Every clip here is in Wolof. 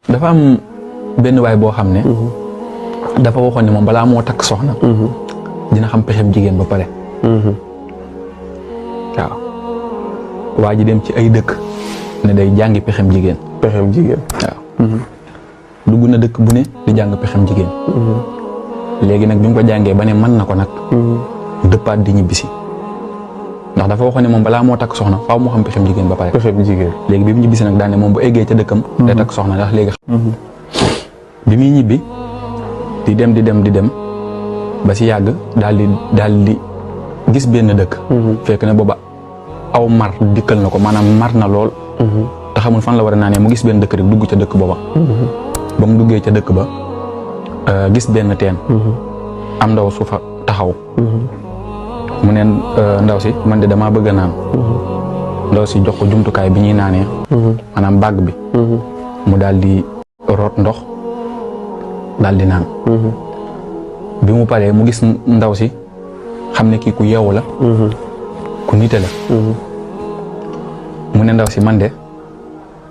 dafa am benn waay boo xam ne dafa waxoon ne moom balaa moo takk soxna dina xam pexem jigéen ba pare waaw waa ji dem ci ay dëkk ne day jàngi pexem jigéen waaw dugg na dëkk bu ne di jàng pexem jigéen léegi nag bi mu ko jàngee ba ne mën na ko nag dëppaat di ñibbisi ndax dafa waxoon ne moom balaa moo takk soxna faaw moo xam pexem jigéen ba pare léegi bi mu ñibbisi nag daan ne moom bu eggee ca dëkkam day takk soxna ndax léegi bi muy ñibbi di dem ba si yàgg daal di gis benn dëkk fekk na booba aw mar dikkal na ko maanaam mar na lool te xamul fan la war a naanee mu gis benn dëkk rek dugg ca dëkk booba ba mu duggee ca dëkk ba gis benn teen am ndaw su fa taxaw mu neen ndaw si man de damaa bëgg a naan ndaw si jox ko jumtukaay bi ñuy naanee maanaam bàgg bi mu daal di root ndox daal di naan bi mu paree mu gis ndaw si xam ne kii ku yeewu la ku nite la mu ne ndaw si man de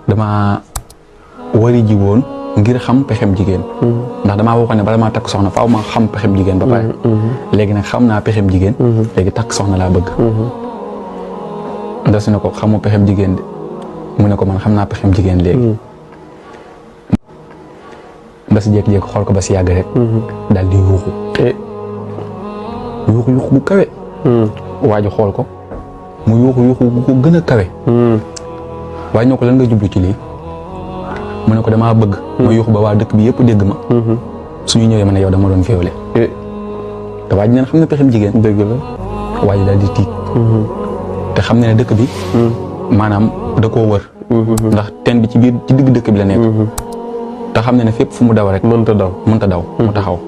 dama wari ji woon ngir xam pexem jigéen ndax damaa waxoon ne bala maa takk soxna faaw ma xam pexem jigéen ba pare léegi nag xam naa pexem jigéen léegi takk soxna laa bëgg ndaw si ne ko xamu pexem jigéen de mu ne ko man xam naa pexem jigéen léegi ndaw si jékki-jékki xool ko ba si yàgg rek daal di yuuxu bu kawe waa ji xool ko mu yuuxu bu ko gën a kawe waaye ñoo ko lan nga jublu ci lii mu ne ko damaa bëgg ma yuuxu ba waa dëkk bi yëpp dégg ma suñu ñëwee ma ne yow dama doon féewle te waa ji neen xam ne pexem jigéen dëgg la waa ji daal di tiit te xam ne dëkk bi maanaam da koo wër ndax teen bi ci digg dëkk bi la nekk te xam ne fépp fu mu daw rek mënta daw mu taxaw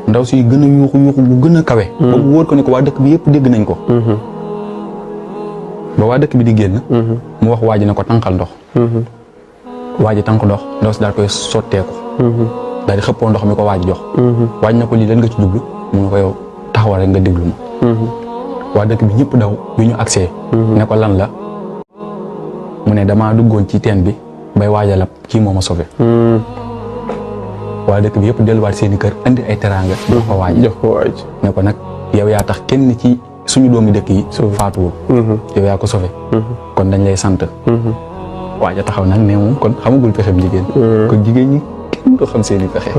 ndaw si gën a yuuxu bu gën a kawe ba mu wóor ko ne ko waa dëkk bi yëpp dégg nañ ko ba waa dëkk bi di génn mu wax waa ji ne ko tànqal ndox waa ji tànk ndox ndaw si daal koy sotteeku daal di xëppoo ndox mi ko waa ji jox waaj na ko lii lan nga ci jublu mu ne ko yow taxawal rek nga déglu ma waa dëkk bi ñëpp daw bi ñu agsee ne ko lan la mu ne damaa duggoon ci teen bi bay waaj a lab kii moo ma sauvé waa dëkk bi yëpp delluwaat seeni kër andi ay teraanga jox ko waaj ne ko nag yow yaa tax kenn ci suñu doomi dëkk yi faatuwul yow yaa ko sauvé kon dañ lay sant waaj a taxaw nag ne moom kon xamagul pexem jigéen kon jigéen ñi kenn du xam seeni pexe